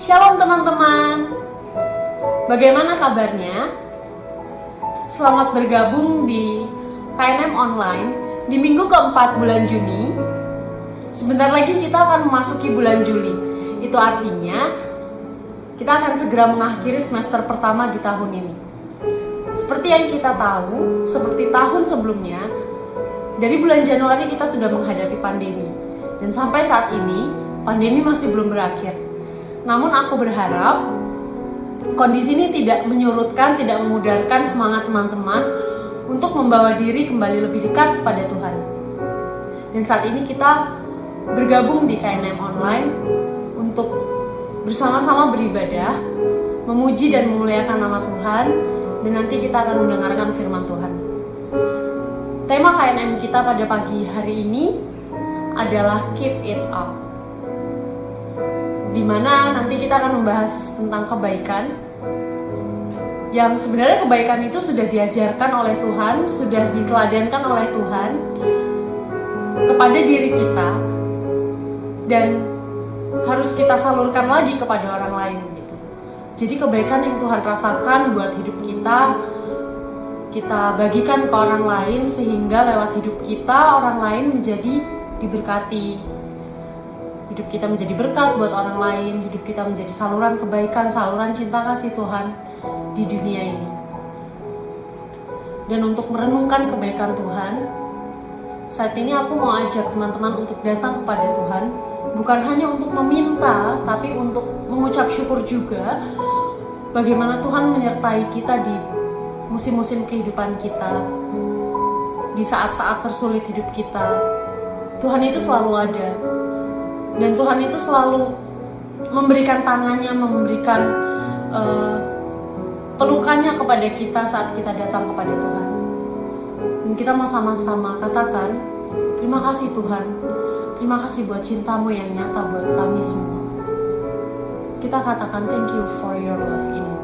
Shalom teman-teman, bagaimana kabarnya? Selamat bergabung di KNM Online di minggu keempat bulan Juni. Sebentar lagi kita akan memasuki bulan Juli. Itu artinya kita akan segera mengakhiri semester pertama di tahun ini. Seperti yang kita tahu, seperti tahun sebelumnya, dari bulan Januari kita sudah menghadapi pandemi. Dan sampai saat ini, pandemi masih belum berakhir. Namun aku berharap kondisi ini tidak menyurutkan, tidak memudarkan semangat teman-teman untuk membawa diri kembali lebih dekat kepada Tuhan. Dan saat ini kita bergabung di KNM Online untuk bersama-sama beribadah, memuji dan memuliakan nama Tuhan, dan nanti kita akan mendengarkan firman Tuhan. Tema KNM kita pada pagi hari ini adalah Keep It Up, di mana nanti kita akan membahas tentang kebaikan, yang sebenarnya kebaikan itu sudah diajarkan oleh Tuhan, sudah diteladankan oleh Tuhan kepada diri kita, dan harus kita salurkan lagi kepada orang lain gitu. Jadi kebaikan yang Tuhan rasakan buat hidup kita bagikan ke orang lain, sehingga lewat hidup kita orang lain menjadi diberkati. Hidup kita menjadi berkat buat orang lain, hidup kita menjadi saluran kebaikan, saluran cinta kasih Tuhan di dunia ini. Dan untuk merenungkan kebaikan Tuhan, saat ini aku mau ajak teman-teman untuk datang kepada Tuhan, bukan hanya untuk meminta, tapi untuk mengucap syukur juga bagaimana Tuhan menyertai kita di musim-musim kehidupan kita, di saat-saat tersulit hidup kita. Tuhan itu selalu ada. Dan Tuhan itu selalu memberikan tangannya, memberikan pelukannya kepada kita saat kita datang kepada Tuhan. Dan kita mau sama-sama katakan, terima kasih Tuhan, terima kasih buat cintamu yang nyata buat kami semua. Kita katakan thank you for your love in me.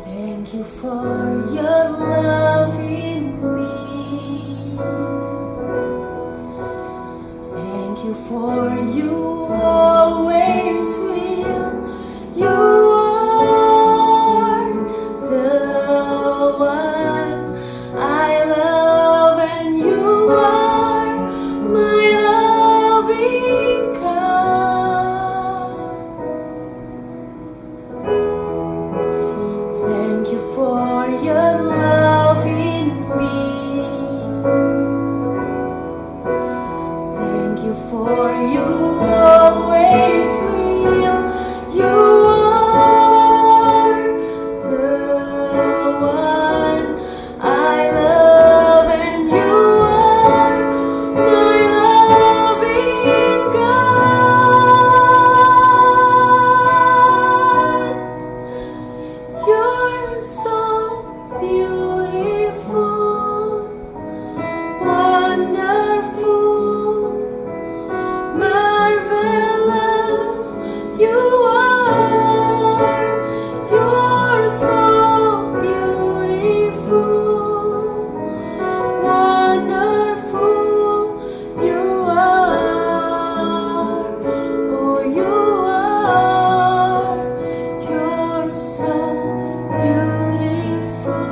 Thank you for your love in me. Thank you for you always will. You are the one I love, and you are my loving God. Thank you for your love in me. Thank you for you always will. You are the one I love, and you are my loving God. You're so beautiful, wonderful, marvelous. You are. You're so beautiful, wonderful. You are. Oh, you are. You're so beautiful.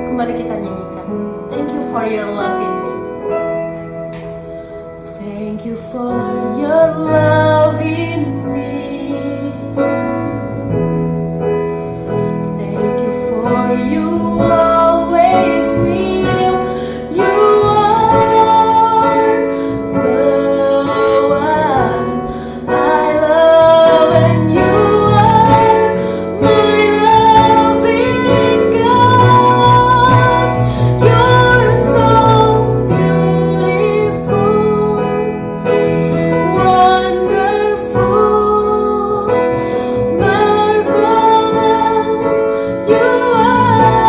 Kembali kita nyanyikan, thank you for your love in me. Thank you for your love in me. Thank you for you always will. You are the one I love, and you are my loving God. You're so beautiful, wonderful, marvelous. You are.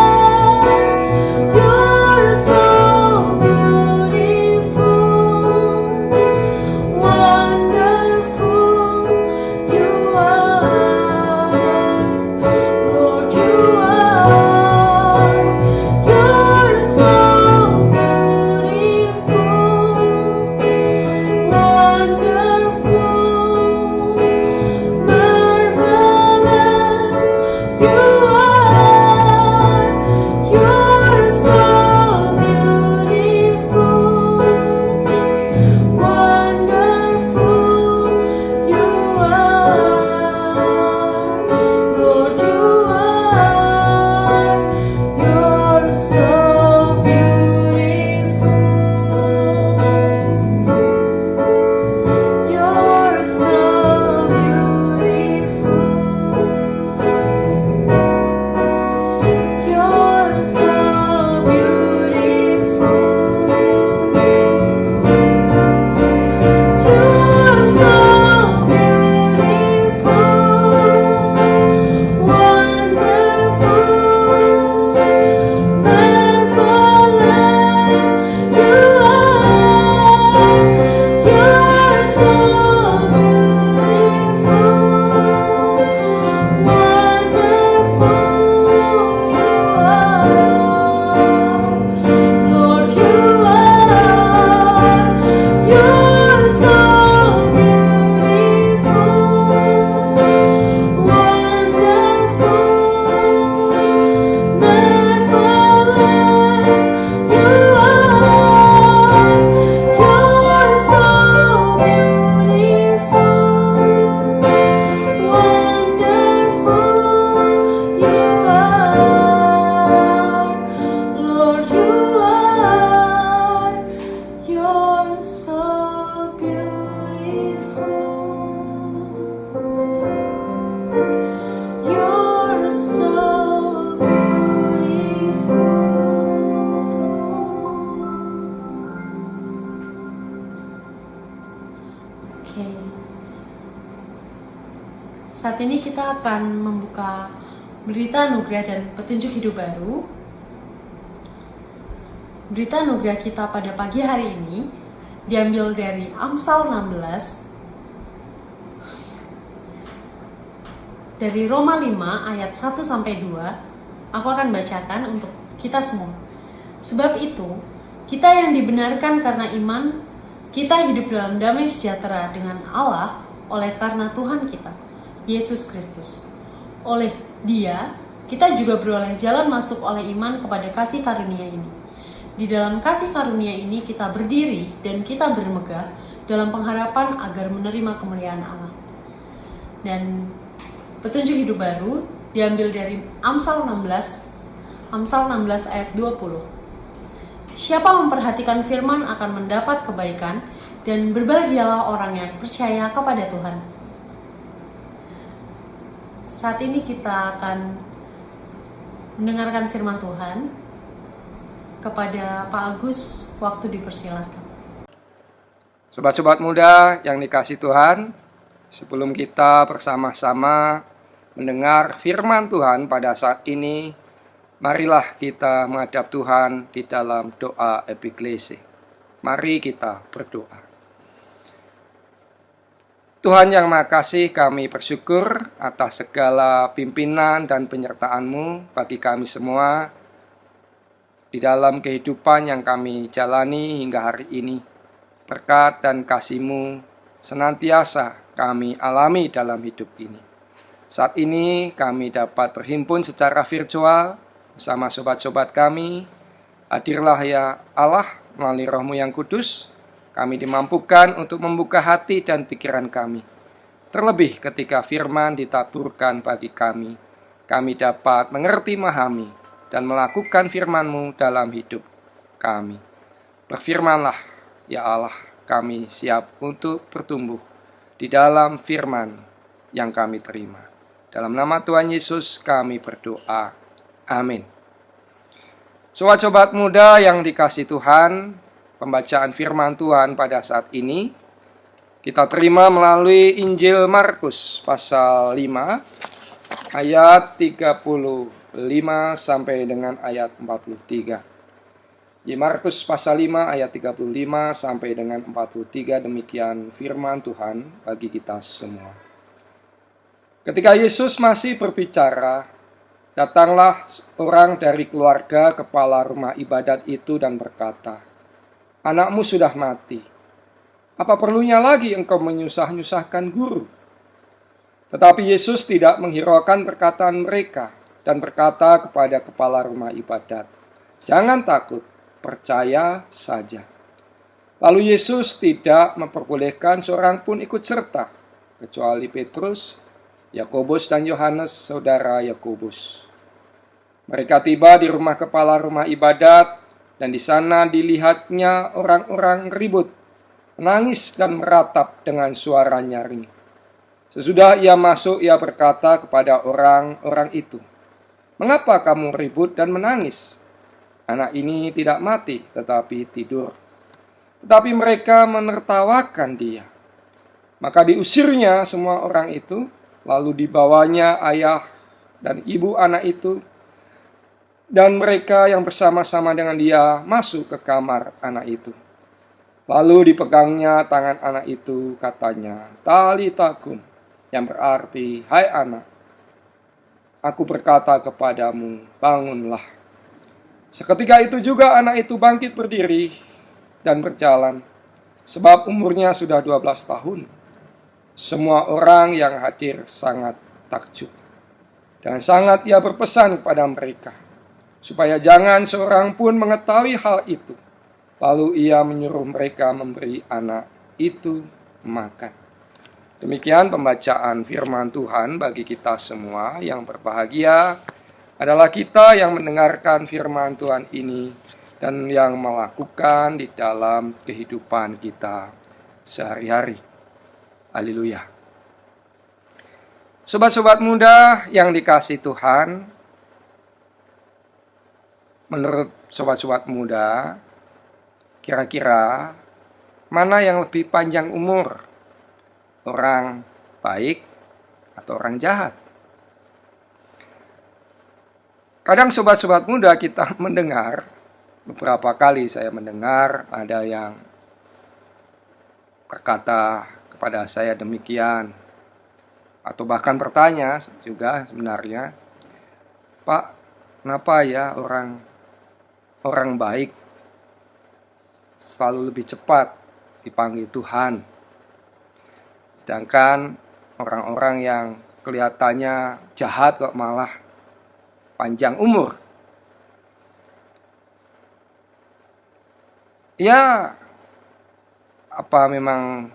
saat ini kita akan membuka berita anugerah dan petunjuk hidup baru. Berita anugerah kita pada pagi hari ini diambil dari Amsal 16, dari Roma 5 ayat 1-2. Aku akan bacakan untuk kita semua. Sebab itu, kita yang dibenarkan karena iman, kita hidup dalam damai sejahtera dengan Allah oleh karena Tuhan kita, Yesus Kristus. Oleh Dia, kita juga beroleh jalan masuk oleh iman kepada kasih karunia ini. Di dalam kasih karunia ini kita berdiri dan kita bermegah dalam pengharapan agar menerima kemuliaan Allah. Dan petunjuk hidup baru diambil dari Amsal 16 ayat 20. Siapa memperhatikan firman akan mendapat kebaikan, dan berbahagialah orang yang percaya kepada Tuhan. Saat ini kita akan mendengarkan firman Tuhan. Kepada Pak Agus, waktu dipersilakan. Sobat-sobat muda yang dikasih Tuhan, sebelum kita bersama-sama mendengar firman Tuhan pada saat ini, marilah kita menghadap Tuhan di dalam doa epiklesi. Mari kita berdoa. Tuhan yang Maha Kasih, kami bersyukur atas segala pimpinan dan penyertaan-Mu bagi kami semua di dalam kehidupan yang kami jalani hingga hari ini. Berkat dan kasih-Mu senantiasa kami alami dalam hidup ini. Saat ini kami dapat berhimpun secara virtual bersama sobat-sobat kami. Hadirlah ya Allah melalui Roh-Mu yang kudus. Kami dimampukan untuk membuka hati dan pikiran kami. Terlebih ketika firman ditaburkan bagi kami, kami dapat mengerti, memahami, dan melakukan firman-Mu dalam hidup kami. Berfirmanlah, ya Allah, kami siap untuk bertumbuh di dalam firman yang kami terima. Dalam nama Tuhan Yesus kami berdoa. Amin. Sobat-sobat muda yang dikasih Tuhan, pembacaan firman Tuhan pada saat ini kita terima melalui Injil Markus pasal 5 ayat 35 sampai dengan ayat 43. Di Markus pasal 5 ayat 35 sampai dengan 43, demikian firman Tuhan bagi kita semua. Ketika Yesus masih berbicara, datanglah orang dari keluarga kepala rumah ibadat itu dan berkata, "Anakmu sudah mati. Apa perlunya lagi engkau menyusah-nyusahkan guru?" Tetapi Yesus tidak menghiraukan perkataan mereka dan berkata kepada kepala rumah ibadat, "Jangan takut, percaya saja." Lalu Yesus tidak memperbolehkan seorang pun ikut serta, kecuali Petrus, Yakobus dan Yohanes, saudara Yakobus. Mereka tiba di rumah kepala rumah ibadat, dan di sana dilihatnya orang-orang ribut, menangis dan meratap dengan suara nyaring. Sesudah ia masuk, ia berkata kepada orang-orang itu, "Mengapa kamu ribut dan menangis? Anak ini tidak mati, tetapi tidur." Tetapi mereka menertawakan dia. Maka diusirnya semua orang itu, lalu dibawanya ayah dan ibu anak itu, dan mereka yang bersama-sama dengan dia masuk ke kamar anak itu. Lalu dipegangnya tangan anak itu, katanya, "Talita kum," yang berarti, "Hai anak, aku berkata kepadamu, bangunlah." Seketika itu juga anak itu bangkit berdiri dan berjalan, sebab umurnya sudah 12 tahun. Semua orang yang hadir sangat takjub. Dan sangat ia berpesan kepada mereka, supaya jangan seorang pun mengetahui hal itu. Lalu ia menyuruh mereka memberi anak itu makan. Demikian pembacaan firman Tuhan bagi kita semua. Yang berbahagia adalah kita yang mendengarkan firman Tuhan ini dan yang melakukan di dalam kehidupan kita sehari-hari. Haleluya. Sobat-sobat muda yang dikasih Tuhan, menurut sobat-sobat muda, kira-kira mana yang lebih panjang umur? Orang baik atau orang jahat. Kadang sobat-sobat muda kita mendengar, beberapa kali saya mendengar ada yang berkata kepada saya demikian, atau bahkan bertanya juga sebenarnya, Pak, kenapa ya orang baik selalu lebih cepat dipanggil Tuhan, sedangkan orang-orang yang kelihatannya jahat kok malah panjang umur? Ya, apa memang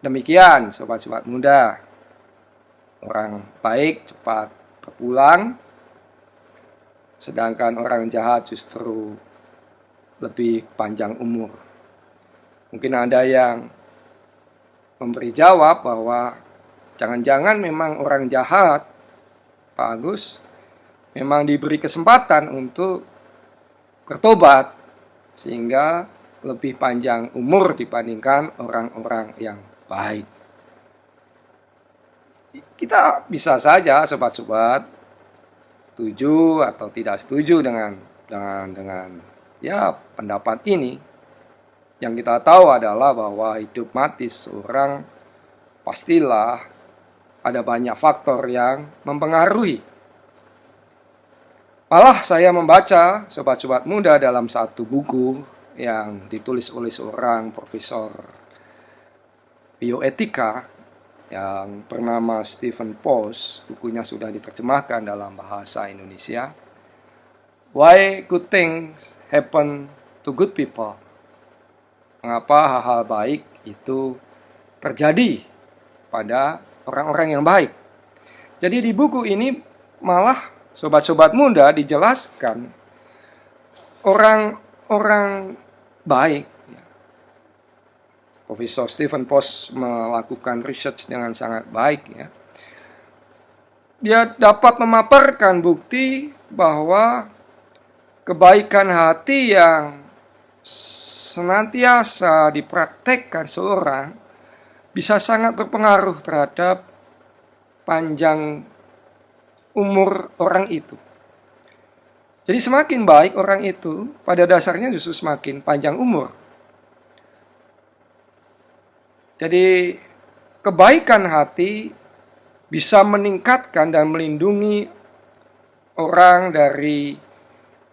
demikian sobat-sobat muda? Orang baik cepat berpulang, sedangkan orang jahat justru lebih panjang umur. Mungkin ada yang memberi jawab bahwa jangan-jangan memang orang jahat, Pak Agus, memang diberi kesempatan untuk bertobat sehingga lebih panjang umur dibandingkan orang-orang yang baik. Kita bisa saja sobat-sobat setuju atau tidak setuju dengan ya pendapat ini. Yang kita tahu adalah bahwa hidup mati seorang pastilah ada banyak faktor yang mempengaruhi. Malah saya membaca sobat-sobat muda dalam satu buku yang ditulis oleh seorang profesor bioetika yang bernama Stephen Post. Bukunya sudah diterjemahkan dalam bahasa Indonesia. Why Good Things Happen to Good People. Mengapa hal-hal baik itu terjadi pada orang-orang yang baik. Jadi di buku ini malah sobat-sobat muda dijelaskan orang-orang baik. Profesor Stephen Post melakukan research dengan sangat baik ya. Dia dapat memaparkan bukti bahwa kebaikan hati yang senantiasa dipraktekkan seorang bisa sangat berpengaruh terhadap panjang umur orang itu. Jadi semakin baik orang itu, pada dasarnya justru semakin panjang umur. Jadi kebaikan hati bisa meningkatkan dan melindungi orang dari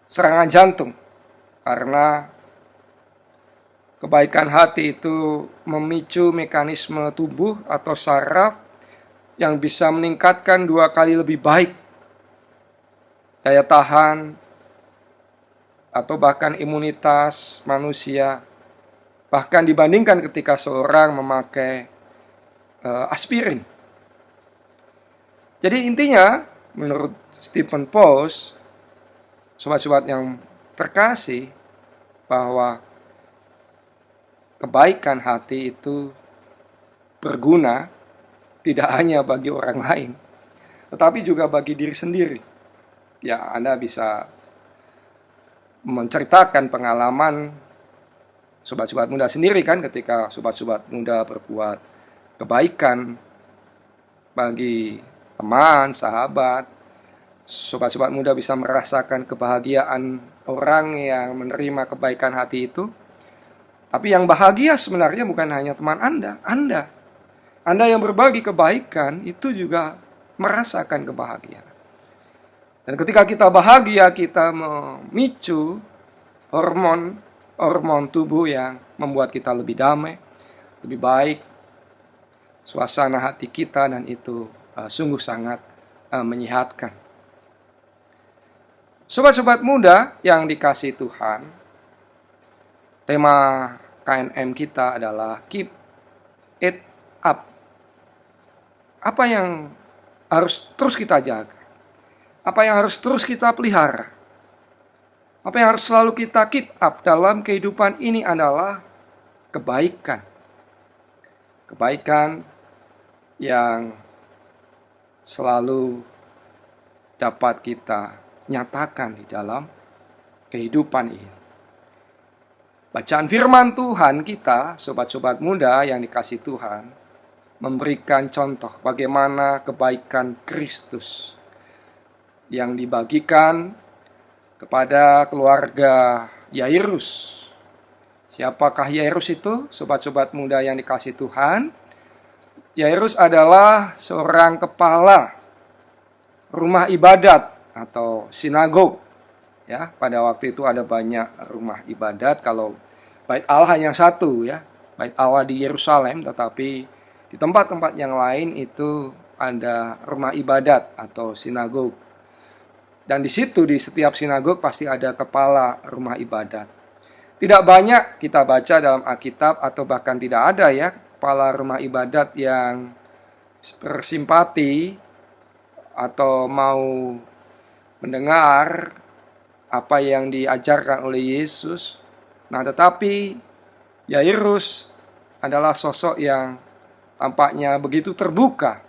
serangan jantung. Karena kebaikan hati itu memicu mekanisme tubuh atau saraf yang bisa meningkatkan 2 kali lebih baik daya tahan atau bahkan imunitas manusia, bahkan dibandingkan ketika seorang memakai aspirin. Jadi intinya menurut Stephen Post, sobat-sobat yang terkasih, bahwa kebaikan hati itu berguna tidak hanya bagi orang lain, tetapi juga bagi diri sendiri. Ya, Anda bisa menceritakan pengalaman sobat-sobat muda sendiri kan, ketika sobat-sobat muda berbuat kebaikan bagi teman, sahabat. Sobat-sobat muda bisa merasakan kebahagiaan orang yang menerima kebaikan hati itu. Tapi yang bahagia sebenarnya bukan hanya teman Anda yang berbagi kebaikan itu juga merasakan kebahagiaan. Dan ketika kita bahagia, kita memicu hormon tubuh yang membuat kita lebih damai, lebih baik, suasana hati kita, dan itu sungguh sangat menyehatkan. Sobat-sobat muda yang dikasihi Tuhan, tema KNM kita adalah Keep It Up. Apa yang harus terus kita jaga? Apa yang harus terus kita pelihara? Apa yang harus selalu kita keep up dalam kehidupan ini adalah kebaikan. Kebaikan yang selalu dapat kita nyatakan di dalam kehidupan ini. Bacaan firman Tuhan kita, sobat-sobat muda yang dikasihi Tuhan, memberikan contoh bagaimana kebaikan Kristus yang dibagikan kepada keluarga Yairus. Siapakah Yairus itu? Sobat-sobat muda yang dikasihi Tuhan. Yairus adalah seorang kepala rumah ibadat atau sinagog. Ya, pada waktu itu ada banyak rumah ibadat. Kalau Bait Allah hanya satu, ya, Bait Allah di Yerusalem, tetapi di tempat-tempat yang lain itu ada rumah ibadat atau sinagog. Dan di situ, di setiap sinagog pasti ada kepala rumah ibadat. Tidak banyak kita baca dalam Alkitab atau bahkan tidak ada ya kepala rumah ibadat yang bersimpati atau mau mendengar apa yang diajarkan oleh Yesus. Nah, tetapi Yairus adalah sosok yang tampaknya begitu terbuka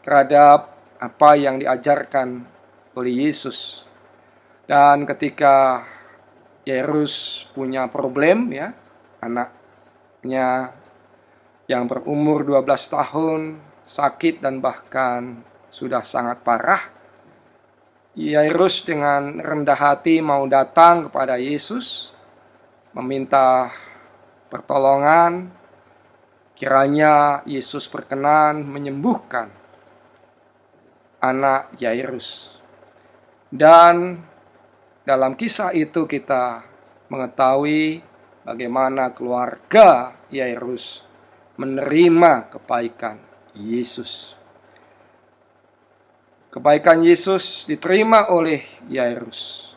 terhadap apa yang diajarkan oleh Yesus. Dan ketika Yairus punya problem, ya, anaknya yang berumur 12 tahun sakit dan bahkan sudah sangat parah, Yairus dengan rendah hati mau datang kepada Yesus, meminta pertolongan, kiranya Yesus berkenan menyembuhkan anak Yairus. Dan dalam kisah itu kita mengetahui bagaimana keluarga Yairus menerima kebaikan Yesus. Kebaikan Yesus diterima oleh Yairus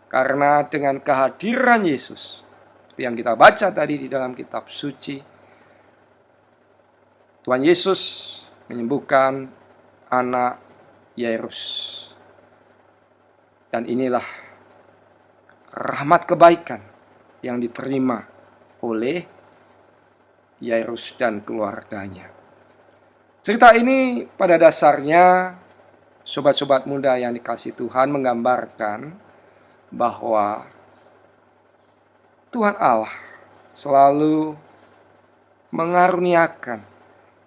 karena dengan kehadiran Yesus, seperti yang kita baca tadi di dalam kitab suci, Tuhan Yesus menyembuhkan anak Yairus. Dan inilah rahmat kebaikan yang diterima oleh Yairus dan keluarganya. Cerita ini pada dasarnya, sobat-sobat muda yang dikasihi Tuhan, menggambarkan bahwa Tuhan Allah selalu mengaruniakan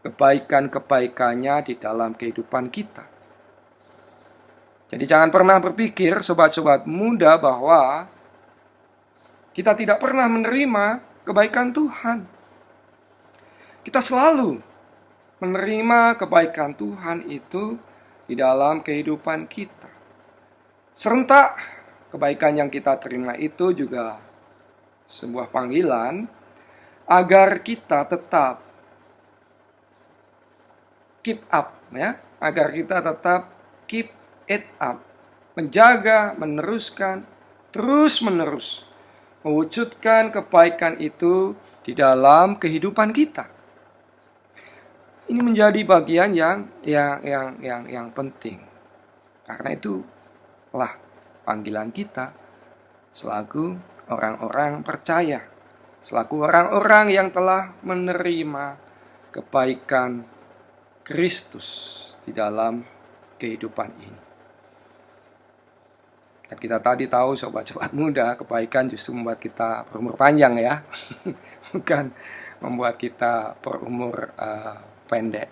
kebaikan-kebaikannya di dalam kehidupan kita. Jadi jangan pernah berpikir, sobat-sobat muda, bahwa kita tidak pernah menerima kebaikan Tuhan. Kita selalu menerima kebaikan Tuhan itu di dalam kehidupan kita. Serentak kebaikan yang kita terima itu juga sebuah panggilan agar kita tetap keep up, ya, agar kita tetap keep it up, menjaga, meneruskan, terus-menerus mewujudkan kebaikan itu di dalam kehidupan kita. Ini menjadi bagian yang penting. Karena itulah panggilan kita selaku orang-orang percaya, selaku orang-orang yang telah menerima kebaikan Kristus di dalam kehidupan ini. Dan kita tadi tahu, sobat-sobat muda, kebaikan justru membuat kita berumur panjang, ya. Bukan membuat kita berumur pendek.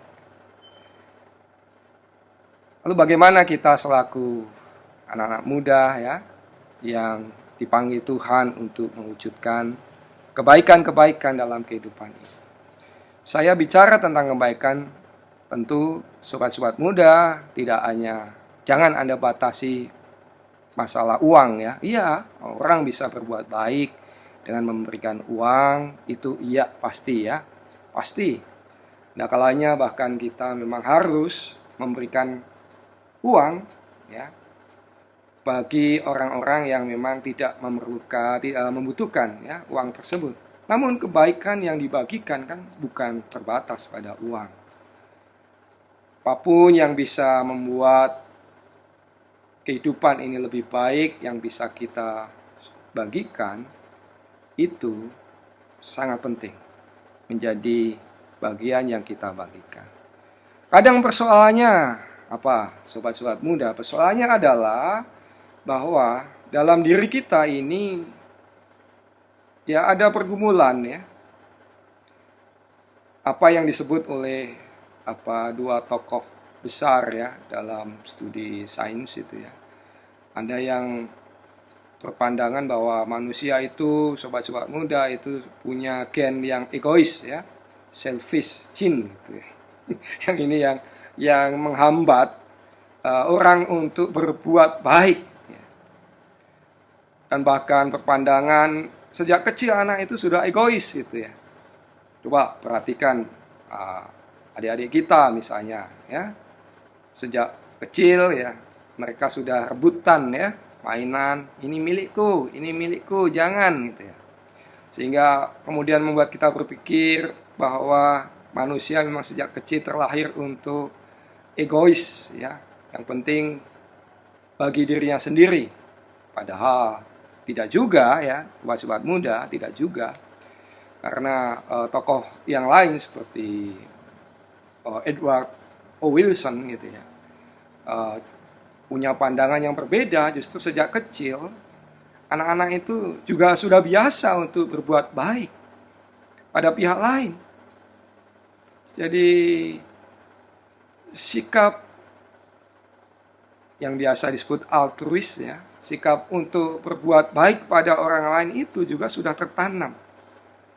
Lalu bagaimana kita selaku anak-anak muda, ya, yang dipanggil Tuhan untuk mewujudkan kebaikan-kebaikan dalam kehidupan ini? Saya bicara tentang kebaikan, tentu sobat-sobat muda tidak hanya, jangan Anda batasi masalah uang, ya. Iya, orang bisa berbuat baik dengan memberikan uang, itu iya pasti, ya. Pasti. Nah, kalanya bahkan kita memang harus memberikan uang, ya, bagi orang-orang yang memang tidak membutuhkan, ya, uang tersebut. Namun kebaikan yang dibagikan kan bukan terbatas pada uang. Apapun yang bisa membuat kehidupan ini lebih baik, yang bisa kita bagikan, itu sangat penting menjadi bagian yang kita bagikan. Kadang persoalannya apa, sobat-sobat muda? Persoalannya adalah bahwa dalam diri kita ini, ya, ada pergumulan, ya. Apa yang disebut oleh dua tokoh besar ya dalam studi sains itu ya. Ada yang berpandangan bahwa manusia itu, sobat-sobat muda, itu punya gen yang egois ya, selfish gene gitu ya. Yang ini yang menghambat orang untuk berbuat baik ya. Dan bahkan berpandangan sejak kecil anak itu sudah egois gitu ya. Coba perhatikan adik-adik kita misalnya ya, sejak kecil ya mereka sudah rebutan ya, mainan, ini milikku, jangan gitu ya. Sehingga kemudian membuat kita berpikir bahwa manusia memang sejak kecil terlahir untuk egois ya, yang penting bagi dirinya sendiri. Padahal tidak juga ya, sobat-sobat muda, tidak juga. Karena tokoh yang lain seperti Edward O. Wilson gitu ya, punya pandangan yang berbeda. Justru sejak kecil anak-anak itu juga sudah biasa untuk berbuat baik pada pihak lain. Jadi sikap yang biasa disebut altruis ya, sikap untuk berbuat baik pada orang lain itu juga sudah tertanam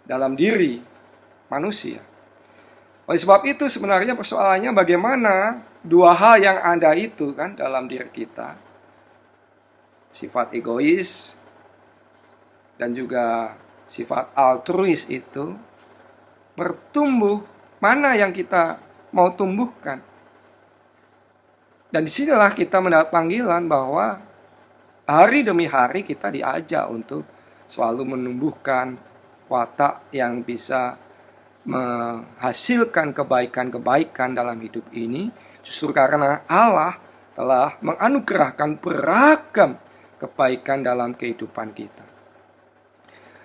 dalam diri manusia. Oleh sebab itu sebenarnya persoalannya bagaimana dua hal yang ada itu kan dalam diri kita, sifat egois dan juga sifat altruis itu bertumbuh, mana yang kita mau tumbuhkan. Dan disinilah kita mendapat panggilan bahwa hari demi hari kita diajak untuk selalu menumbuhkan watak yang bisa menghasilkan kebaikan-kebaikan dalam hidup ini, justru karena Allah telah menganugerahkan beragam kebaikan dalam kehidupan kita.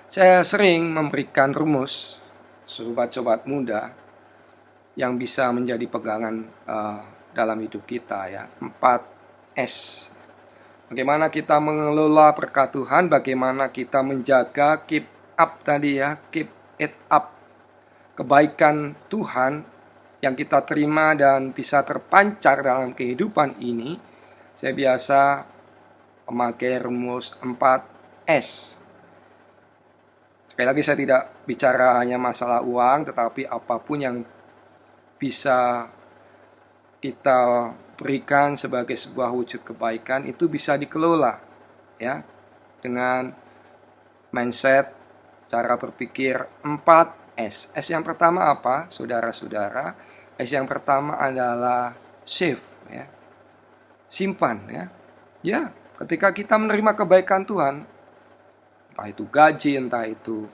Saya sering memberikan rumus sobat-sobat muda yang bisa menjadi pegangan dalam hidup kita ya, 4S. Bagaimana kita mengelola berkat Tuhan, bagaimana kita menjaga keep up tadi ya, keep it up, kebaikan Tuhan yang kita terima dan bisa terpancar dalam kehidupan ini. Saya biasa memakai rumus 4S. Sekali lagi saya tidak bicara hanya masalah uang, tetapi apapun yang bisa kita berikan sebagai sebuah wujud kebaikan itu bisa dikelola ya dengan mindset, cara berpikir 4S. S yang pertama apa, saudara-saudara? S yang pertama adalah save ya. Simpan ya. Ya, ketika kita menerima kebaikan Tuhan, entah itu gaji, entah itu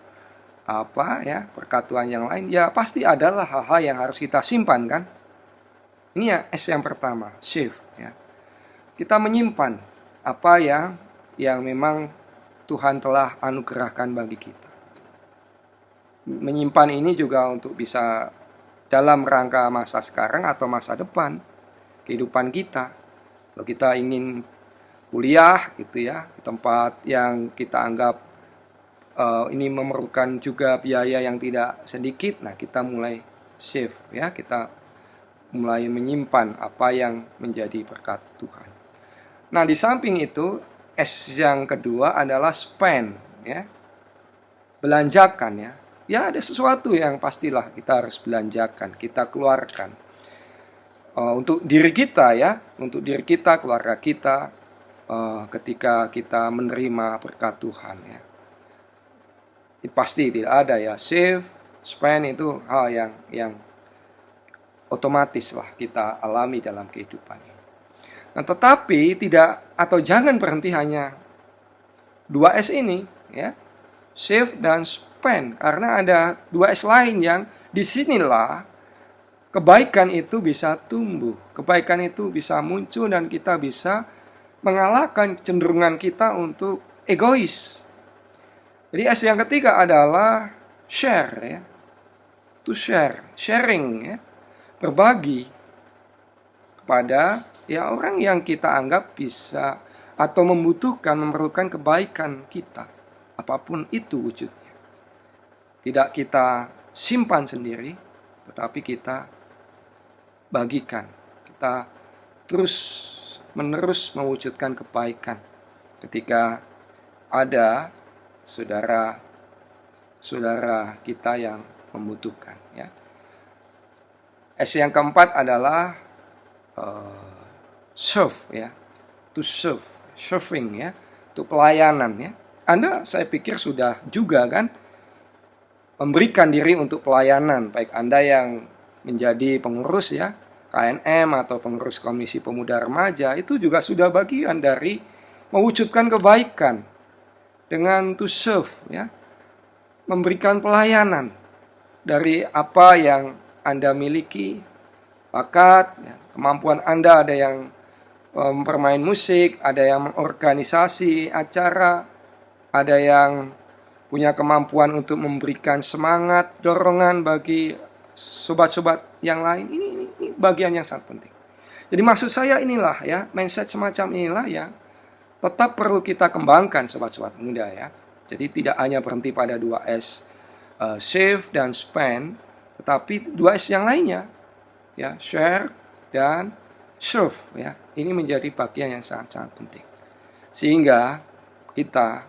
apa ya, berkat Tuhan yang lain, ya pasti adalah hal-hal yang harus kita simpan kan. Ini ya S yang pertama, save ya. Kita menyimpan apa yang memang Tuhan telah anugerahkan bagi kita. Menyimpan ini juga untuk bisa dalam rangka masa sekarang atau masa depan kehidupan kita. Kalau kita ingin kuliah gitu ya, di tempat yang kita anggap ini memerlukan juga biaya yang tidak sedikit, nah kita mulai save ya, kita mulai menyimpan apa yang menjadi berkat Tuhan. Nah, di samping itu S yang kedua adalah spend ya. Belanjakan ya. Ya, ada sesuatu yang pastilah kita harus belanjakan, kita keluarkan. Untuk diri kita ya, untuk diri kita, keluarga kita, ketika kita menerima berkat Tuhan ya. Pasti tidak ada ya, save, spend itu hal yang otomatis lah kita alami dalam kehidupan ini. Nah, tetapi tidak atau jangan berhenti hanya 2S ini ya, save dan spend, karena ada 2S lain yang disinilah kebaikan itu bisa tumbuh, kebaikan itu bisa muncul dan kita bisa mengalahkan kecenderungan kita untuk egois. Jadi S yang ketiga adalah share ya, to share, sharing ya. Berbagi kepada ya orang yang kita anggap bisa atau membutuhkan, memerlukan kebaikan kita, apapun itu wujudnya. Tidak kita simpan sendiri, tetapi kita bagikan. Kita terus menerus mewujudkan kebaikan ketika ada saudara kita yang membutuhkan, ya. S yang keempat adalah serve, ya. To serve, serving, ya. Untuk pelayanan, ya. Anda saya pikir sudah juga kan memberikan diri untuk pelayanan, baik Anda yang menjadi pengurus, ya, KNM atau pengurus Komisi Pemuda Remaja, itu juga sudah bagian dari mewujudkan kebaikan dengan to serve, ya. Memberikan pelayanan dari apa yang Anda miliki, bakat, ya, kemampuan Anda. Ada yang bermain musik, ada yang mengorganisasi acara, ada yang punya kemampuan untuk memberikan semangat, dorongan bagi sobat-sobat yang lain. Ini bagian yang sangat penting. Jadi maksud saya inilah, ya, mindset semacam inilah yang tetap perlu kita kembangkan, sobat-sobat muda, ya. Jadi tidak hanya berhenti pada 2S, save dan spend, tetapi 2S yang lainnya, ya, share dan serve, ya. Ini menjadi bagian yang sangat-sangat penting. Sehingga kita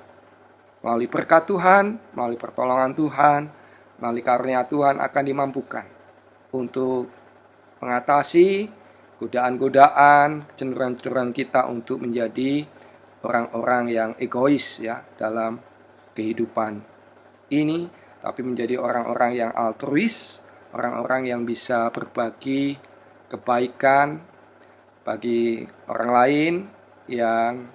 melalui berkat Tuhan, melalui pertolongan Tuhan, melalui karunia Tuhan akan dimampukan untuk mengatasi godaan-godaan, kecenderungan-kecenderungan kita untuk menjadi orang-orang yang egois, ya, dalam kehidupan ini, tapi menjadi orang-orang yang altruis, orang-orang yang bisa berbagi kebaikan bagi orang lain yang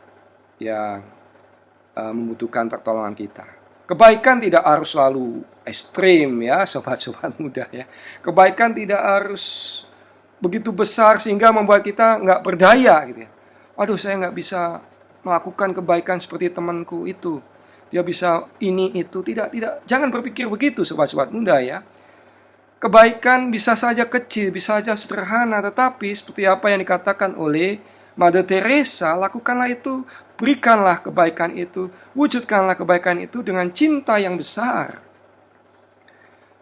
membutuhkan pertolongan kita. Kebaikan tidak harus selalu ekstrim, ya, sobat-sobat muda, ya. Kebaikan tidak harus begitu besar sehingga membuat kita nggak berdaya, gitu, ya. Aduh, saya nggak bisa melakukan kebaikan seperti temanku itu. Dia bisa ini itu. Tidak. Jangan berpikir begitu, sobat-sobat muda, ya. Kebaikan bisa saja kecil, bisa saja sederhana, tetapi seperti apa yang dikatakan oleh Mother Teresa, lakukanlah itu, berikanlah kebaikan itu, wujudkanlah kebaikan itu dengan cinta yang besar.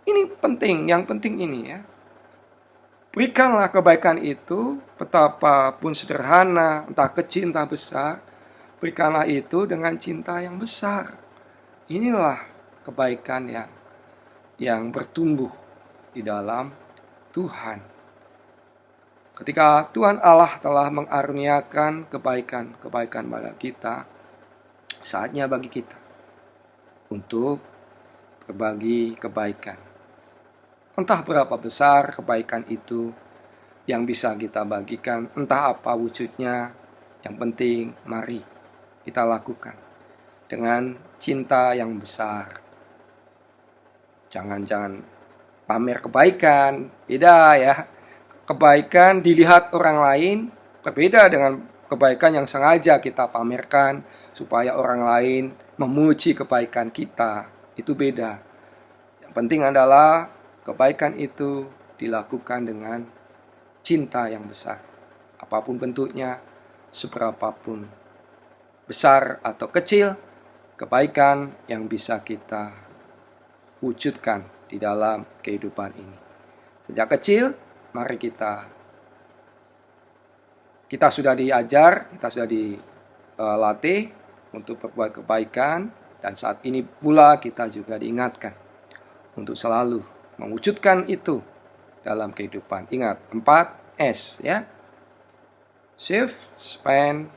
Ini penting, yang penting ini, ya. Berikanlah kebaikan itu, betapapun sederhana, entah kecil, entah besar, berikanlah itu dengan cinta yang besar. Inilah kebaikan yang bertumbuh di dalam Tuhan. Ketika Tuhan Allah telah mengaruniakan kebaikan pada kita, saatnya bagi kita untuk berbagi kebaikan. Entah berapa besar kebaikan itu yang bisa kita bagikan, entah apa wujudnya, yang penting mari kita lakukan dengan cinta yang besar. Jangan pamer kebaikan, beda, ya. Kebaikan dilihat orang lain berbeda dengan kebaikan yang sengaja kita pamerkan supaya orang lain memuji kebaikan kita. Itu beda. Yang penting adalah kebaikan itu dilakukan dengan cinta yang besar. Apapun bentuknya, seberapapun besar atau kecil, kebaikan yang bisa kita wujudkan di dalam kehidupan ini. Sejak kecil, mari kita sudah diajar, kita sudah dilatih untuk berbuat kebaikan, dan saat ini pula kita juga diingatkan untuk selalu mewujudkan itu dalam kehidupan. Ingat, 4S, ya. Save, spend,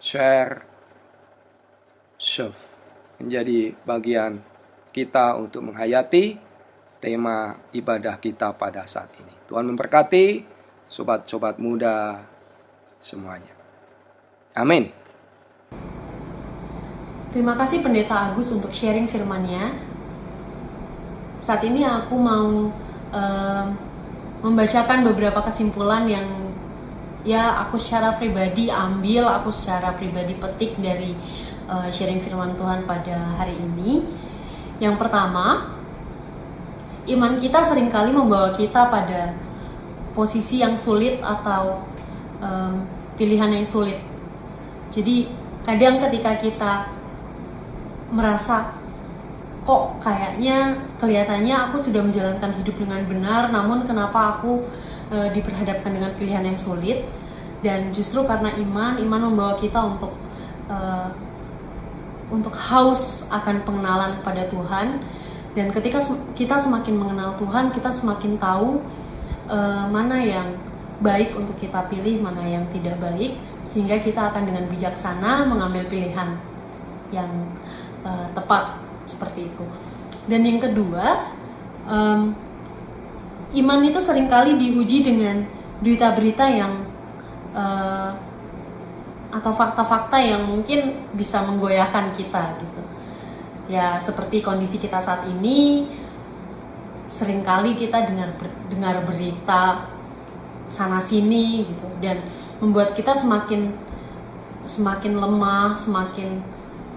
share, serve. Menjadi bagian kita untuk menghayati tema ibadah kita pada saat ini. Tuhan memberkati sobat-sobat muda semuanya. Amin. Terima kasih Pendeta Agus untuk sharing firman-Nya. Saat ini aku mau membacakan beberapa kesimpulan yang aku secara pribadi ambil, aku secara pribadi petik dari sharing firman Tuhan pada hari ini. Yang pertama, iman kita seringkali membawa kita pada posisi yang sulit atau pilihan yang sulit. Jadi kadang ketika kita merasa kok kayaknya kelihatannya aku sudah menjalankan hidup dengan benar, namun kenapa aku diperhadapkan dengan pilihan yang sulit. Dan justru karena iman membawa kita untuk haus akan pengenalan kepada Tuhan. Dan ketika kita semakin mengenal Tuhan, kita semakin tahu mana yang baik untuk kita pilih, mana yang tidak baik, sehingga kita akan dengan bijaksana mengambil pilihan yang tepat seperti itu. Dan yang kedua, iman itu seringkali diuji dengan berita-berita yang atau fakta-fakta yang mungkin bisa menggoyahkan kita gitu. Ya seperti kondisi kita saat ini, seringkali kita dengar berita sana sini gitu, dan membuat kita semakin lemah, semakin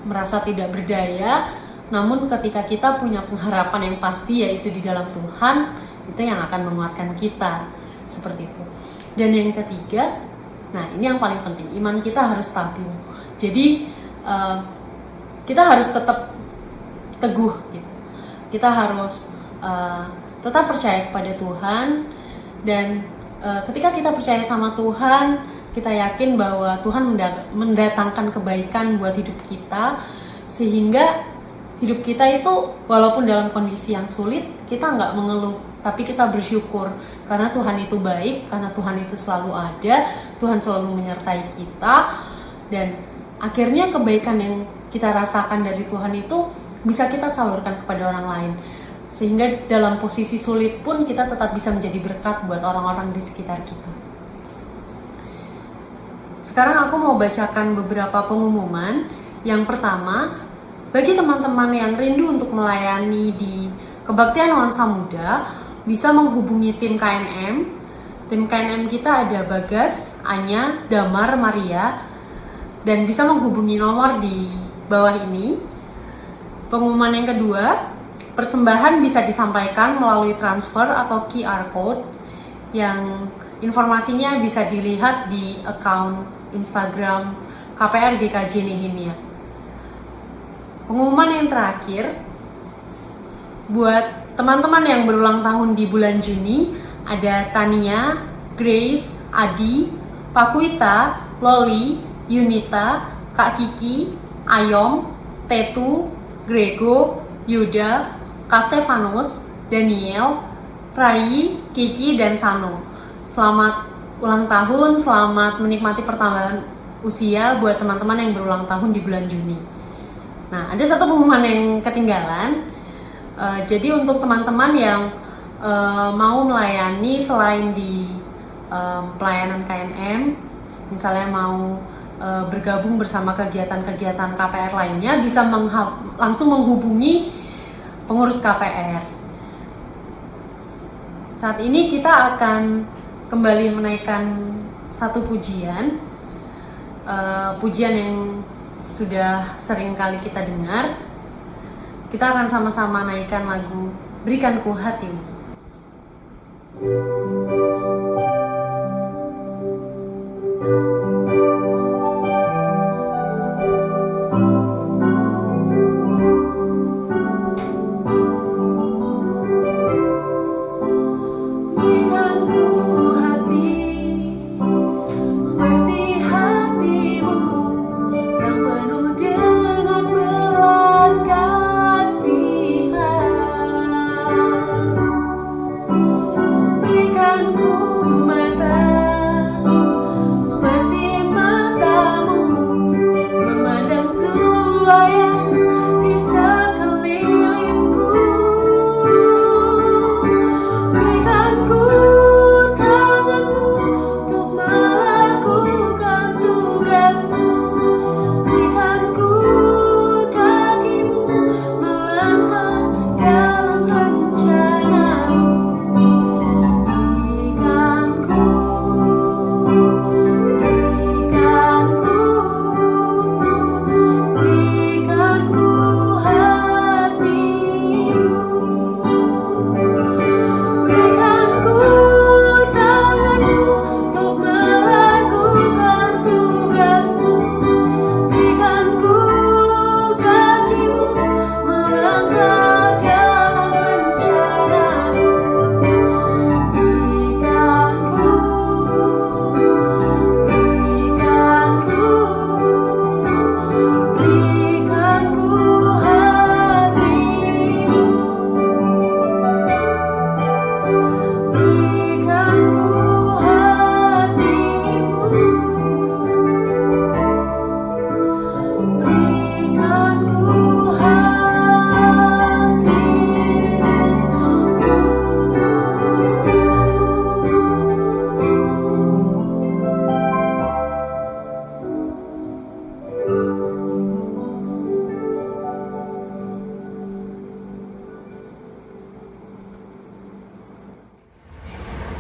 merasa tidak berdaya. Namun ketika kita punya pengharapan yang pasti, yaitu di dalam Tuhan, itu yang akan menguatkan kita seperti itu. Dan yang ketiga, nah ini yang paling penting, iman kita harus stabil. Jadi kita harus tetap teguh gitu. Kita harus tetap percaya kepada Tuhan. Dan ketika kita percaya sama Tuhan, kita yakin bahwa Tuhan mendatangkan kebaikan buat hidup kita, sehingga hidup kita itu walaupun dalam kondisi yang sulit, kita nggak mengeluh, tapi kita bersyukur karena Tuhan itu baik, karena Tuhan itu selalu ada, Tuhan selalu menyertai kita. Dan akhirnya kebaikan yang kita rasakan dari Tuhan itu bisa kita salurkan kepada orang lain, sehingga dalam posisi sulit pun kita tetap bisa menjadi berkat buat orang-orang di sekitar kita. Sekarang aku mau bacakan beberapa pengumuman. Yang pertama, bagi teman-teman yang rindu untuk melayani di Kebaktian Nuansa Muda, bisa menghubungi tim KNM. Tim KNM kita ada Bagas, Anya, Damar, Maria, dan bisa menghubungi nomor di bawah ini. Pengumuman yang kedua, persembahan bisa disampaikan melalui transfer atau QR code yang informasinya bisa dilihat di akun Instagram KPR GKJ Nehemia. Pengumuman yang terakhir, buat teman-teman yang berulang tahun di bulan Juni, ada Tania, Grace, Adi, Pakuita, Loli, Yunita, Kak Kiki, Ayom, Tetu, Grego, Yuda, Kak Stefanus, Daniel, Rai, Kiki, dan Sano. Selamat ulang tahun, selamat menikmati pertambahan usia buat teman-teman yang berulang tahun di bulan Juni. Nah, ada satu pengumuman yang ketinggalan. Jadi untuk teman-teman yang mau melayani selain di pelayanan KNM, misalnya mau bergabung bersama kegiatan-kegiatan KPR lainnya, bisa langsung menghubungi pengurus KPR. Saat ini kita akan kembali menaikkan satu pujian, pujian yang sudah sering kali kita dengar. Kita akan sama-sama naikkan lagu Berikanku Hatimu. Berikanku mata seperti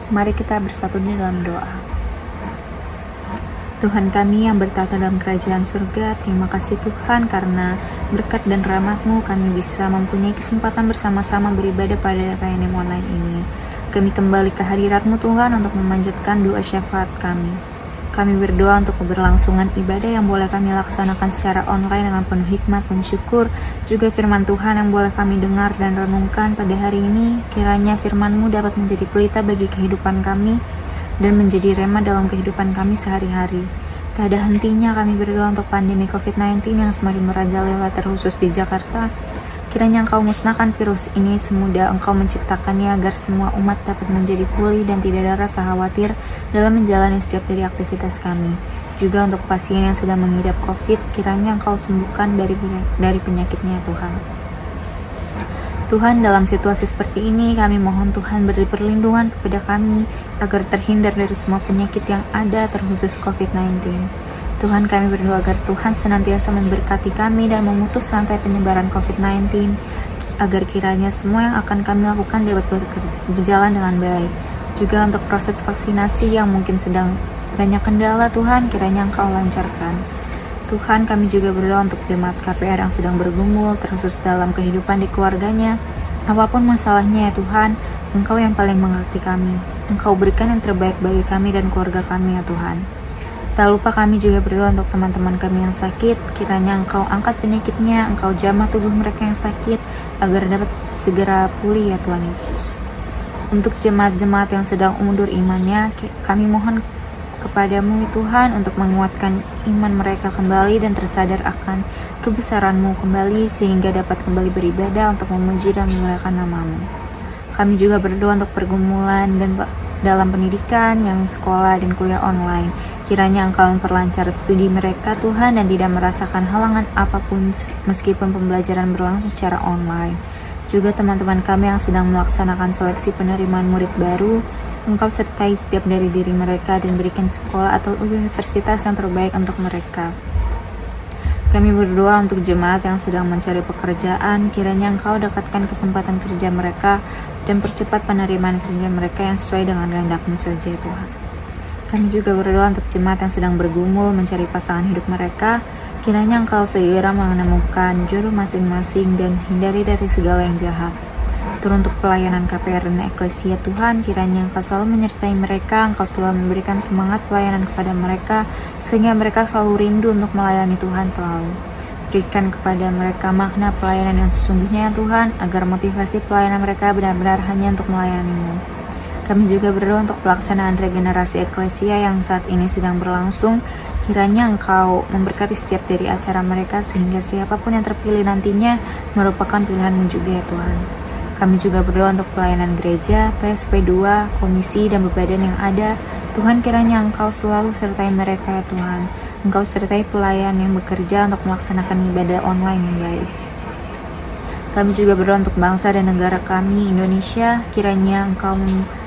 Mari kita bersatu di dalam doa. Tuhan kami yang bertata dalam kerajaan surga, terima kasih Tuhan karena berkat dan rahmat-Mu kami bisa mempunyai kesempatan bersama-sama beribadah pada KNM online ini. Kami kembali ke hadirat-Mu Tuhan untuk memanjatkan doa syafaat kami. Kami berdoa untuk keberlangsungan ibadah yang boleh kami laksanakan secara online dengan penuh hikmat dan syukur. Juga firman Tuhan yang boleh kami dengar dan renungkan pada hari ini. Kiranya firman-Mu dapat menjadi pelita bagi kehidupan kami dan menjadi rema dalam kehidupan kami sehari-hari. Tak ada hentinya kami berdoa untuk pandemi COVID-19 yang semakin merajalela terkhusus di Jakarta. Kiranya Engkau musnahkan virus ini semudah Engkau menciptakannya agar semua umat dapat menjadi pulih dan tidak ada rasa khawatir dalam menjalani setiap dari aktivitas kami. Juga untuk pasien yang sedang mengidap COVID, kiranya Engkau sembuhkan dari penyakitnya Tuhan. Tuhan, dalam situasi seperti ini, kami mohon Tuhan beri perlindungan kepada kami agar terhindar dari semua penyakit yang ada terkhusus COVID-19. Tuhan, kami berdoa agar Tuhan senantiasa memberkati kami dan memutus rantai penyebaran COVID-19, agar kiranya semua yang akan kami lakukan dapat berjalan dengan baik. Juga untuk proses vaksinasi yang mungkin sedang banyak kendala, Tuhan, kiranya Engkau lancarkan. Tuhan, kami juga berdoa untuk jemaat KPR yang sedang bergumul, terkhusus dalam kehidupan di keluarganya. Apapun masalahnya ya Tuhan, Engkau yang paling mengerti kami. Engkau berikan yang terbaik bagi kami dan keluarga kami ya Tuhan. Tak lupa kami juga berdoa untuk teman-teman kami yang sakit, kiranya Engkau angkat penyakitnya, Engkau jamah tubuh mereka yang sakit, agar dapat segera pulih ya Tuhan Yesus. Untuk jemaat-jemaat yang sedang mundur imannya, kami mohon kepadamu Tuhan untuk menguatkan iman mereka kembali dan tersadar akan kebesaran-Mu kembali sehingga dapat kembali beribadah untuk memuji dan memuliakan nama-Mu. Kami juga berdoa untuk pergumulan dan dalam pendidikan yang sekolah dan kuliah online. Kiranya Engkau memperlancar studi mereka Tuhan dan tidak merasakan halangan apapun meskipun pembelajaran berlangsung secara online. Juga teman-teman kami yang sedang melaksanakan seleksi penerimaan murid baru, Engkau sertai setiap dari diri mereka dan berikan sekolah atau universitas yang terbaik untuk mereka. Kami berdoa untuk jemaat yang sedang mencari pekerjaan, kiranya Engkau dekatkan kesempatan kerja mereka dan percepat penerimaan kerja mereka yang sesuai dengan kehendak-Mu saja Tuhan. Kami juga berdoa untuk jemaat yang sedang bergumul mencari pasangan hidup mereka, kiranya Engkau segera menemukan jodoh masing-masing dan hindari dari segala yang jahat. Teruntuk pelayanan KPR dan Eklesia Tuhan, kiranya Engkau selalu menyertai mereka, Engkau selalu memberikan semangat pelayanan kepada mereka, sehingga mereka selalu rindu untuk melayani Tuhan selalu. Berikan kepada mereka makna pelayanan yang sesungguhnya ya Tuhan, agar motivasi pelayanan mereka benar-benar hanya untuk melayani-Mu. Kami juga berdoa untuk pelaksanaan regenerasi Eklesia yang saat ini sedang berlangsung, kiranya Engkau memberkati setiap dari acara mereka, sehingga siapapun yang terpilih nantinya merupakan pilihan-Mu juga ya Tuhan. Kami juga berdoa untuk pelayanan gereja, PSP2, komisi, dan badan yang ada. Tuhan, kiranya Engkau selalu sertai mereka ya Tuhan. Engkau sertai pelayan yang bekerja untuk melaksanakan ibadah online yang baik. Kami juga berdoa untuk bangsa dan negara kami, Indonesia. Kiranya Engkau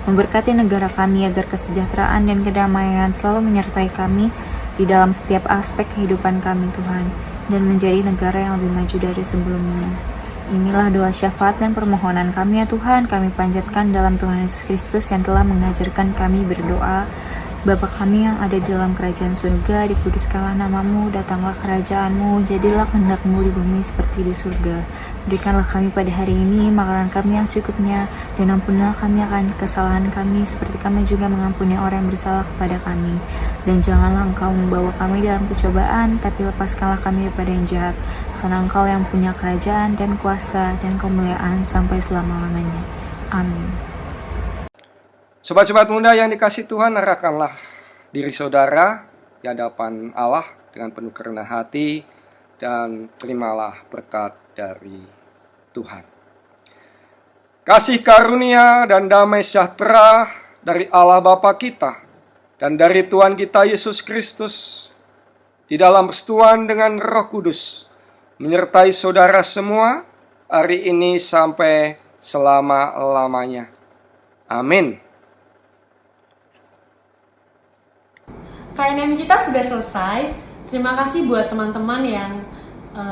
memberkati negara kami agar kesejahteraan dan kedamaian selalu menyertai kami di dalam setiap aspek kehidupan kami Tuhan, dan menjadi negara yang lebih maju dari sebelumnya. Inilah doa syafaat dan permohonan kami ya Tuhan, kami panjatkan dalam Tuhan Yesus Kristus yang telah mengajarkan kami berdoa. Bapa kami yang ada di dalam kerajaan surga, dikuduskanlah nama-Mu, datanglah kerajaan-Mu, jadilah kehendak-Mu di bumi seperti di surga. Berikanlah kami pada hari ini makanan kami yang secukupnya, dan ampunilah kami akan kesalahan kami, seperti kami juga mengampuni orang yang bersalah kepada kami. Dan janganlah Engkau membawa kami dalam pencobaan, tapi lepaskanlah kami daripada yang jahat, karena Engkau yang punya kerajaan dan kuasa dan kemuliaan sampai selama-lamanya. Amin. Sobat-sobat muda yang dikasih Tuhan, arahkanlah diri saudara di hadapan Allah dengan penuh kerendahan hati dan terimalah berkat dari Tuhan. Kasih karunia dan damai sejahtera dari Allah Bapa kita dan dari Tuhan kita Yesus Kristus di dalam persekutuan dengan Roh Kudus menyertai saudara semua hari ini sampai selama-lamanya. Amin. KNM kita sudah selesai. Terima kasih buat teman-teman yang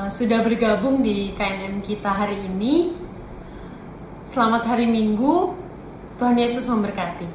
sudah bergabung di KNM kita hari ini. Selamat hari Minggu. Tuhan Yesus memberkati.